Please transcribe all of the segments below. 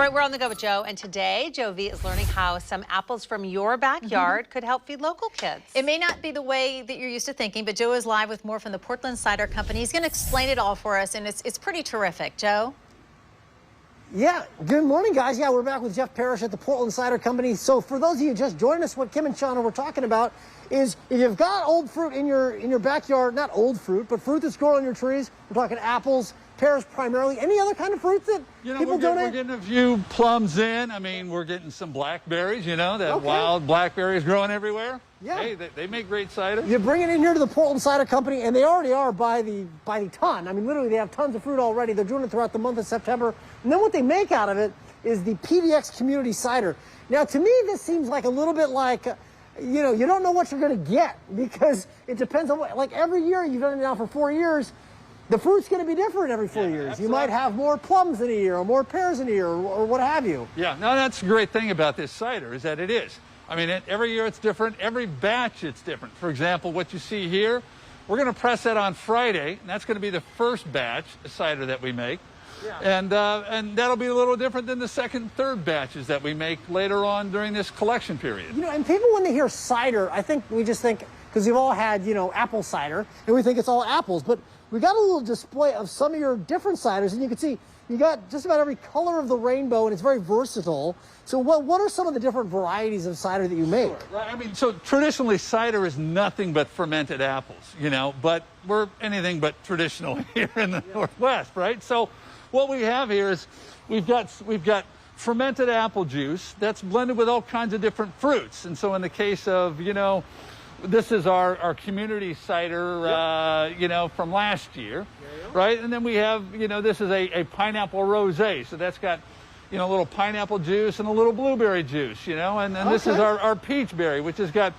All right, we're on the go with Joe, and today Jovi is learning how some apples from your backyard could help feed local kids. It may not be the way that you're used to thinking, but Joe is live with more from the Portland Cider Company. He's going to explain it all for us, and it's pretty terrific. Joe? Yeah, good morning, guys. Yeah, we're back with Jeff Parrish at the Portland Cider Company. So for those of you just joining us, what Kim and Shauna were talking about is if you've got old fruit in your backyard, not old fruit, but fruit that's growing on your trees, we're talking apples, pears primarily, any other kind of fruits that people donate? We're getting a few plums in. I mean, we're getting some blackberries, wild blackberries growing everywhere. Yeah. Hey, they make great cider. You bring it in here to the Portland Cider Company, and they already are by the ton. I mean, literally, they have tons of fruit already. They're doing it throughout the month of September. And then what they make out of it is the PDX Community Cider. Now, to me, this seems like a little bit like, you don't know what you're going to get because it depends on what, like every year, you've done it now for 4 years, the fruit's going to be different every 4 years. Absolutely. You might have more plums in a year or more pears in a year or what have you. Yeah, no, that's the great thing about this cider is that it is. I mean, every year it's different. Every batch it's different. For example, what you see here, we're going to press that on Friday, and that's going to be the first batch of cider that we make. Yeah. And that'll be a little different than the second, third batches that we make later on during this collection period. And people, when they hear cider, I think we just think, because we've all had, apple cider, and we think it's all apples, but we got a little display of some of your different ciders, and you can see you got just about every color of the rainbow, and it's very versatile. So what are some of the different varieties of cider that you make? Sure. Right. I mean, so traditionally cider is nothing but fermented apples, but we're anything but traditional here in the Northwest, right? So what we have here is we've got fermented apple juice that's blended with all kinds of different fruits. And so in the case of, this is our community cider, from last year, right? And then we have, this is a pineapple rosé. So that's got, a little pineapple juice and a little blueberry juice, and then this is our peach berry, which has got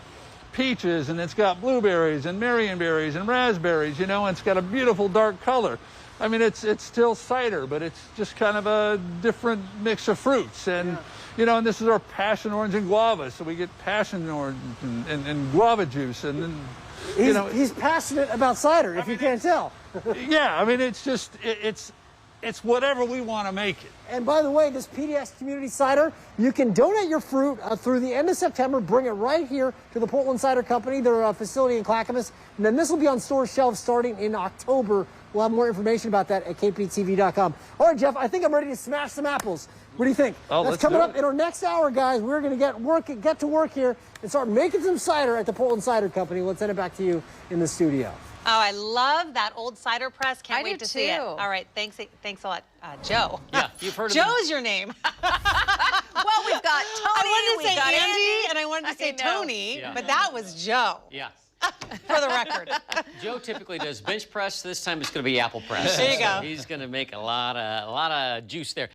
peaches and it's got blueberries and marionberries and raspberries, and it's got a beautiful dark color. I mean, it's still cider, but it's just kind of a different mix of fruits. And, and this is our passion orange and guava. So we get passion orange and guava juice. And then, He's passionate about cider, if you can't tell. Yeah, I mean, it's just, it's whatever we want to make it. And by the way, this PDX Community Cider, you can donate your fruit through the end of September. Bring it right here to the Portland Cider Company, their facility in Clackamas. And then this will be on store shelves starting in October. We'll have more information about that at kptv.com. All right, Jeff, I think I'm ready to smash some apples. What do you think? Oh, That's coming up in our next hour, guys. We're going to get to work here and start making some cider at the Portland Cider Company. Let's send it back to you in the studio. Oh, I love that old cider press. Can't wait to see it. too. All right, thanks a lot, Joe. Yeah, you've heard of Joe's your name. Well, we've got Tony, I wanted to we've say got Andy, and I wanted to say I know. Tony, Yeah. but that was Joe, Yes. for the record. Joe typically does bench press. This time it's going to be apple press. There you So go. he's going to make a lot of juice there.